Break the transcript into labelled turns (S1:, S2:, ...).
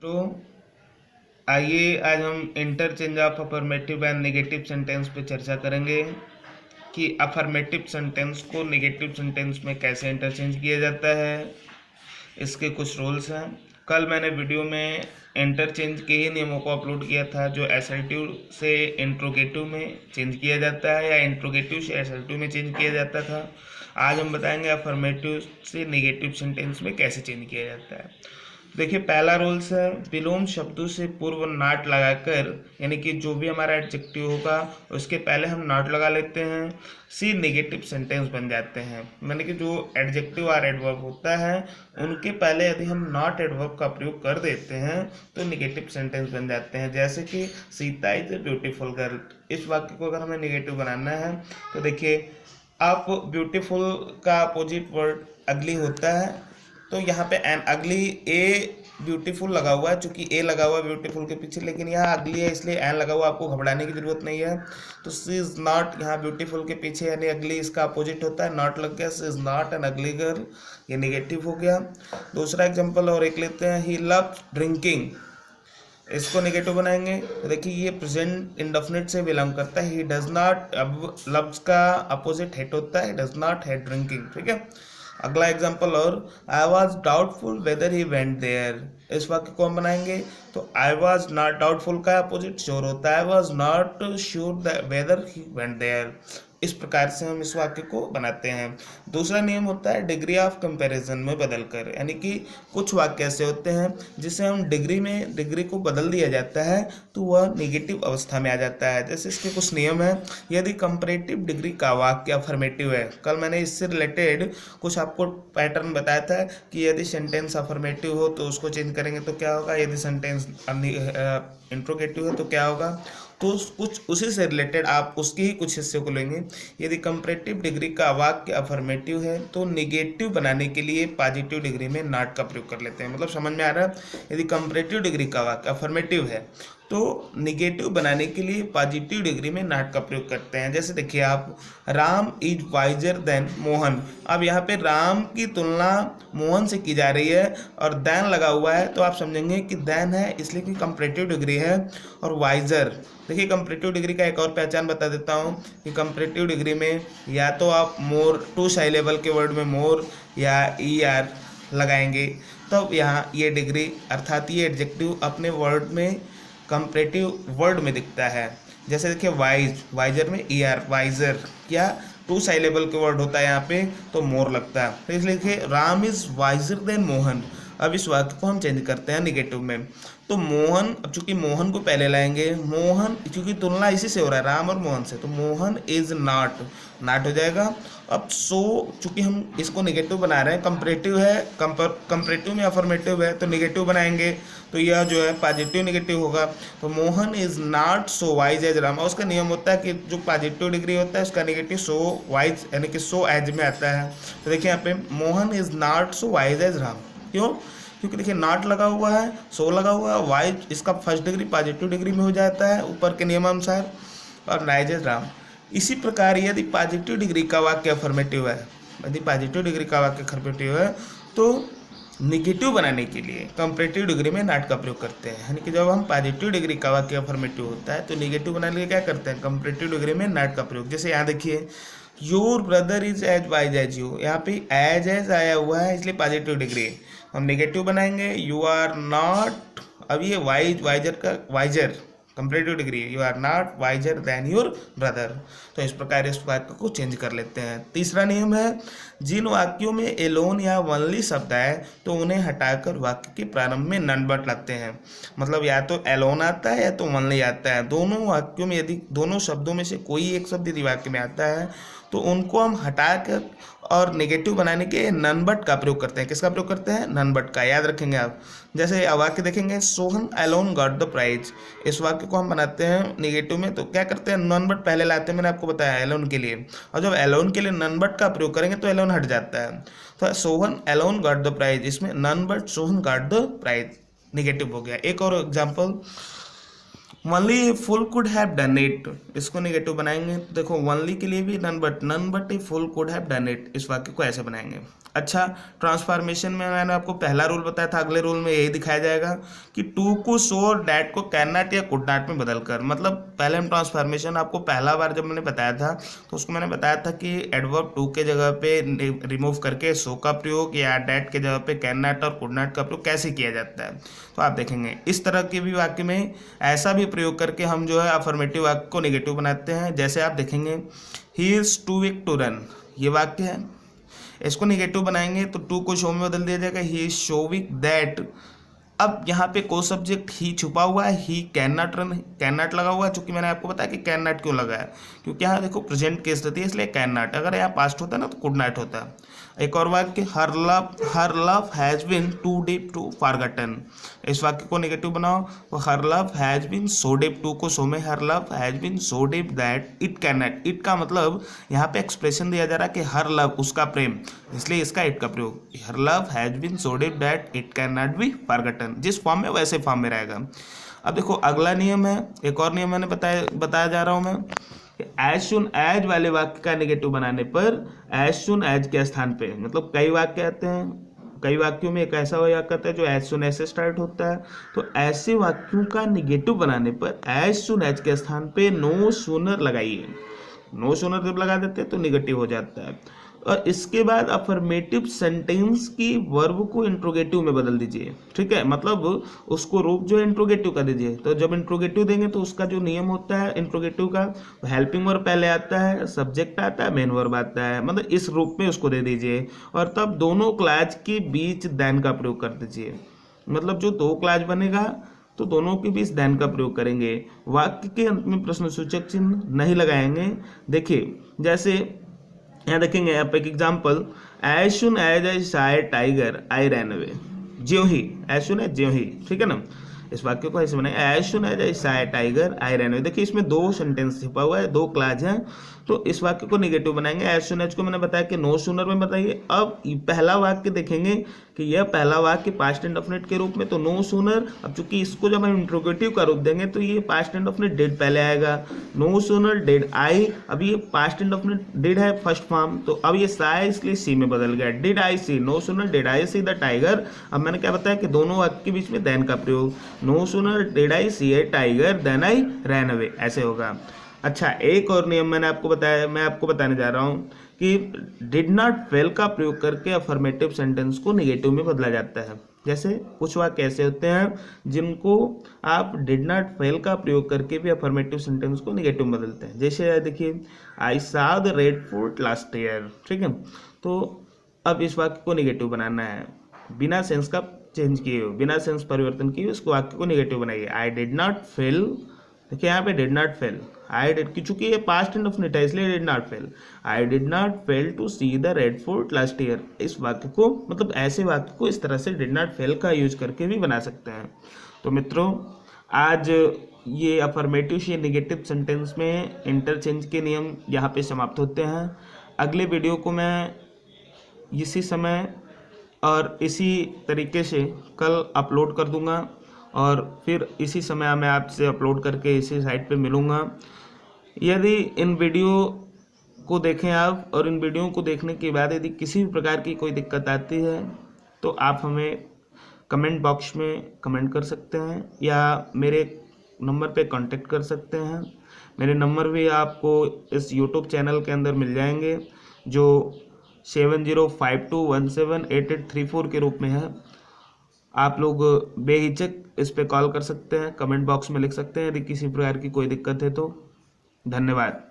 S1: तो आइए आज हम interchange of affirmative and negative sentence पे चर्चा करेंगे कि अफर्मेटिव सेंटेंस को नेगेटिव सेंटेंस में कैसे इंटरचेंज किया जाता है। इसके कुछ रूल्स हैं। कल मैंने वीडियो में इंटरचेंज के ही नियमों को अपलोड किया था, जो असर्टिव से इंट्रोगेटिव में चेंज किया जाता है या इंट्रोगेटिव से असर्टिव में चेंज किया जाता था। आज हम बताएंगे अफर्मेटिव से नेगेटिव सेंटेंस में कैसे चेंज किया जाता है। देखिए, पहला रूल्स है विलोम शब्दों से पूर्व नॉट लगाकर, यानी कि जो भी हमारा एडजेक्टिव होगा उसके पहले हम नॉट लगा लेते हैं, सी नेगेटिव सेंटेंस बन जाते हैं। यानी कि जो एडजेक्टिव और एडवर्ब होता है उनके पहले यदि हम नॉट एडवर्ब का प्रयोग कर देते हैं तो नेगेटिव सेंटेंस बन जाते हैं। जैसे कि Sita is a beautiful girl, इस वाक्य को अगर हमें नेगेटिव बनाना है तो देखिए, आप ब्यूटीफुल का अपोजिट वर्ड अगली होता है, तो यहाँ पे एन अगली ए ब्यूटीफुल लगा हुआ है, चूंकि ए लगा हुआ है ब्यूटीफुल के पीछे, लेकिन यहाँ अगली है इसलिए एन लगा हुआ, आपको घबराने की जरूरत नहीं है। तो सी इज नॉट यहाँ ब्यूटीफुल के पीछे यानी अगली इसका अपोजिट होता है, नॉट लग गया, she is not an ugly girl, ये नेगेटिव हो गया। दूसरा एग्जाम्पल और एक लेते हैं, ही लव्स ड्रिंकिंग, इसको नेगेटिव बनाएंगे तो देखिए ये प्रेजेंट इंडेफिनिट से बिलोंग करता है। ही डज नॉट, अब लव्स का अपोजिट हेट होता है, डज नॉट हेट ड्रिंकिंग, ठीक है। अगला एग्जाम्पल और, I was doubtful whether he went there, इस वाक्य को हम बनाएंगे तो आई वॉज नॉट, डाउटफुल का अपोजिट श्योर होता है, I was not sure whether he went there. इस प्रकार से हम इस वाक्य को बनाते हैं। दूसरा नियम होता है डिग्री ऑफ कंपैरिजन में बदलकर, यानी कि कुछ वाक्य ऐसे होते हैं जिसे हम डिग्री को बदल दिया जाता है तो वह नेगेटिव अवस्था में आ जाता है। जैसे इसके कुछ नियम हैं। यदि कंपैरेटिव डिग्री का वाक्य अफर्मेटिव है, कल मैंने इससे रिलेटेड कुछ आपको पैटर्न बताया था कि यदि सेंटेंस अफर्मेटिव हो तो उसको चेंज करेंगे तो क्या होगा, यदि सेंटेंस इंट्रोगेटिव है तो क्या होगा। तो कुछ उसी से रिलेटेड आप उसके ही कुछ हिस्से को लेंगे। यदि कंपैरेटिव डिग्री का वाक्य अफर्मेटिव है तो निगेटिव बनाने के लिए पॉजिटिव डिग्री में नॉट का प्रयोग कर लेते हैं। मतलब समझ में आ रहा है, यदि कंपैरेटिव डिग्री का वाक्य अफर्मेटिव है तो निगेटिव बनाने के लिए पॉजिटिव डिग्री में नॉट का प्रयोग करते हैं। जैसे देखिए आप, Ram is visor then Mohan, अब यहाँ पे राम की तुलना मोहन से की जा रही है और देन लगा हुआ है, तो आप समझेंगे कि देन है इसलिए कि कंपैरेटिव डिग्री है। और वाइजर, देखिए कंपैरेटिव डिग्री का एक और पहचान बता देता हूँ कि कंपैरेटिव डिग्री में या तो आप मोर, टू साइलेबल के वर्ड में मोर या ई आर लगाएंगे, तब यहाँ ये डिग्री अर्थात ये एडजेक्टिव अपने वर्ड में कंपैरेटिव वर्ड में दिखता है। जैसे देखिए वाइज, वाइजर में ई आर, वाइजर क्या टू साइलेबल के वर्ड होता है यहाँ पे तो मोर लगता है। तो इसलिए देखिए Ram is visor then Mohan, अब इस वाक्य को हम चेंज करते हैं निगेटिव में। तो मोहन, अब चूंकि मोहन को पहले लाएंगे, मोहन क्योंकि तुलना इसी से हो रहा है राम और मोहन से, तो मोहन इज नॉट, नॉट हो जाएगा। अब सो चूंकि हम इसको निगेटिव बना रहे हैं, कंपैरेटिव है, कंपैरेटिव में अफर्मेटिव है तो निगेटिव बनाएंगे तो यह जो है पॉजिटिव निगेटिव होगा। तो Mohan is not so wise as Ram, और उसका नियम होता है कि जो पॉजिटिव डिग्री होता है उसका निगेटिव सो वाइज यानी कि सो एज में आता है। तो देखिए यहाँ पे Mohan is not so wise as Ram, क्यों, क्योंकि देखिए नॉट लगा हुआ है, सो लगा हुआ है, वाइज इसका फर्स्ट डिग्री पॉजिटिव डिग्री में हो जाता है ऊपर के नियमानुसार, और नाइज एज राम। इसी प्रकार यदि पॉजिटिव डिग्री का वाक्य अफर्मेटिव है, यदि पॉजिटिव डिग्री का वाक्य अफर्मेटिव है तो निगेटिव बनाने के लिए कंपैरेटिव डिग्री में नॉट का प्रयोग करते हैं। यानी कि जब हम पॉजिटिव डिग्री का वाक्य अफर्मेटिव होता है तो निगेटिव बनाने के लिए क्या करते हैं, कंपैरेटिव डिग्री में नॉट का प्रयोग। जैसे यहाँ देखिए, your brother is as wise as you, यहाँ पे एज आया हुआ है इसलिए पॉजिटिव डिग्री, हम निगेटिव बनाएंगे यू आर नॉट, अब ये वाइजर का wiser comparative degree, you are not wiser than your brother. तो इस प्रकार इस वाक्य को चेंज कर लेते हैं। तीसरा नियम है, जिन वाक्यों में एलोन या वनली शब्द आए तो उन्हें हटाकर वाक्य के प्रारंभ में नन बट लगते हैं। मतलब या तो एलोन आता है या तो वनली आता है, दोनों वाक्यों में यदि दोनों शब्दों में से कोई एक शब्द यदि वाक्य में आता है तो उनको हम हटाकर और नेगेटिव बनाने के नन बट का प्रयोग करते हैं। किसका प्रयोग करते हैं, नन बट का, याद रखेंगे आप। जैसे वाक्य देखेंगे, Sohan alone got the prize, इस वाक्य को हम बनाते हैं निगेटिव में तो क्या करते हैं, नन बट पहले लाते हैं, मैंने आपको बताया एलोन के लिए, और जब एलोन के लिए नन बट का प्रयोग करेंगे तो एलोन हट जाता है। तो Sohan alone got the prize, इसमें none but Sohan got the prize negative हो गया। एक और example, only fool could have done it, इसको नेगेटिव बनाएंगे तो देखो ओनली के लिए भी none but a fool could have done it, इस वाक्य को ऐसे बनाएंगे। अच्छा, ट्रांसफॉर्मेशन में मैंने आपको पहला रूल बताया था, अगले रूल में यही दिखाया जाएगा कि टू को सो और डैट को कैन नॉट या कुड नॉट में बदल कर। मतलब पहले हम ट्रांसफॉर्मेशन आपको पहला बार जब मैंने बताया था तो उसको मैंने बताया था कि एडवर्ब टू के जगह पे रिमूव करके सो का प्रयोग या डैट के जगह पे कैन नॉट और कुड नॉट का प्रयोग कैसे किया जाता है। तो आप देखेंगे इस तरह के भी वाक्य में ऐसा भी प्रयोग करके हम जो है अफर्मेटिव वाक्य को नेगेटिव बनाते हैं। जैसे आप देखेंगे he is too weak to run, ये वाक्य है, इसको नेगेटिव बनाएंगे तो टू को शो में बदल दिया जाएगा ही इज शोविंग दैट। अब यहाँ पे को सब्जेक्ट ही छुपा हुआ है, he can not run, can not लगा हुआ है, चूंकि मैंने आपको बताया कि कैन नॉट क्यों लगा है, क्योंकि यहाँ देखो प्रेजेंट केस रहती है इसलिए कैन नॉट, अगर यहाँ पास्ट होता ना तो कुड नॉट होता। एक और वाक्य her love has been too deep to forgotten, इस वाक्य को नेगेटिव बनाओ तो her love has been so deep, too को सो में her love has been so deep that it can not, it का मतलब यहाँ पे एक्सप्रेशन दिया जा रहा है कि हर लव उसका प्रेम, इसलिए इसका इट का प्रयोग, her love has been so deep that it can not be forgotten, जिस फॉर्म में वैसे फॉर्म में रहेगा। अब देखो अगला नियम है, एक और नियम मैंने बताया जा रहा हूँ मैं, एज सुन एज वाले वाक्य का नेगेटिव बनाने पर एज सुन एज के स्थान पे, मतलब कई वाक्य आते हैं, कई वाक्यों में एक ऐसा वाक्य आता है जो एज सुन एज से स्टार्ट होता है, तो ऐसे वाक्यों का नेगेटिव बनाने पर एज सुन एज के स्थान पे नो सूनर लगाइए। नो सूनर जब लगा देते हैं तो नेगेटिव हो जाता है। और इसके बाद अफर्मेटिव सेंटेंस की वर्ब को इंट्रोगेटिव में बदल दीजिए, ठीक है, मतलब उसको रूप जो है इंट्रोगेटिव कर दीजिए। तो जब इंट्रोगेटिव देंगे तो उसका जो नियम होता है इंट्रोगेटिव का, हेल्पिंग वर्ब पहले आता है, सब्जेक्ट आता है, मेन वर्ब आता है, मतलब इस रूप में उसको दे दीजिए। और तब दोनों क्लास के बीच देन का प्रयोग कर दीजिए, मतलब जो दो क्लास बनेगा तो दोनों के बीच देन का प्रयोग करेंगे। वाक्य के अंत में प्रश्नसूचक चिन्ह नहीं लगाएंगे। देखिए जैसे यहाँ देखेंगे आप एक example, as soon as I saw tiger I ran away, ज्यों ही, एज सुन एज ज्यों ही, ठीक है ना, इस वाक्य को ऐसे बनाए as soon as I saw tiger I ran away. देखिए इसमें दो सेंटेंस छिपा हुआ है, दो क्लास हैं, तो इस वाक्य को नेगेटिव बनाएंगे। एज सुन एज को मैंने बताया कि नो सूनर में बताइए। अब पहला वाक्य देखेंगे कि यह पहला वाक्य पास्ट इंडेफिनिट के रूप में, तो नो सूनर, अब चूंकि इसको जब हम इंट्रोगेटिव का रूप देंगे तो ये पास्ट इंडेफिनिट डिड पहले आएगा, नो सूनर डिड आई, अब ये पास्ट इंडेफिनिट डिड है फर्स्ट फॉर्म, तो अब ये साय इसलिए सी में बदल गया, did I see, no sooner did I see the tiger. अब मैंने क्या बताया कि दोनों वाक्य के बीच में देन का प्रयोग, no sooner did I see a tiger then I ran away, ऐसे होगा। अच्छा, एक और नियम मैंने आपको बताया, मैं आपको बताने जा रहा हूँ कि डिड नॉट फेल का प्रयोग करके अफर्मेटिव सेंटेंस को नेगेटिव में बदला जाता है। जैसे कुछ वाक्य ऐसे होते हैं जिनको आप डिड नॉट फेल का प्रयोग करके भी अफर्मेटिव सेंटेंस को नेगेटिव में बदलते हैं। जैसे देखिए I saw the red foot last year, ठीक है, तो अब इस वाक्य को नेगेटिव बनाना है बिना सेंस का चेंज किए हुए, बिना सेंस परिवर्तन किए उस वाक्य को नेगेटिव बनाइए। आई डिड नॉट फेल, देखिए यहाँ पे did not fail, I did, चूंकि ये पास्ट इंडेफिनिट है इसलिए did not fail, I did not fail to see the Red Fort last year. इस वाक्य को, मतलब ऐसे वाक्य को इस तरह से डिड नॉट फेल का यूज करके भी बना सकते हैं। तो मित्रों आज ये अफर्मेटिव से नेगेटिव सेंटेंस में इंटरचेंज के नियम यहाँ पे समाप्त होते हैं। अगले वीडियो को मैं इसी समय और इसी तरीके से कल अपलोड कर दूंगा और फिर इसी समय मैं आपसे अपलोड करके इसी साइट पे मिलूँगा। यदि इन वीडियो को देखें आप और इन वीडियो को देखने के बाद यदि किसी भी प्रकार की कोई दिक्कत आती है तो आप हमें कमेंट बॉक्स में कमेंट कर सकते हैं या मेरे नंबर पे कांटेक्ट कर सकते हैं। मेरे नंबर भी आपको इस यूट्यूब चैनल के अंदर मिल जाएंगे जो 7052178834 के रूप में है। आप लोग बेहिचक इस पे कॉल कर सकते हैं, कमेंट बॉक्स में लिख सकते हैं यदि किसी प्रकार की कोई दिक्कत है तो। धन्यवाद।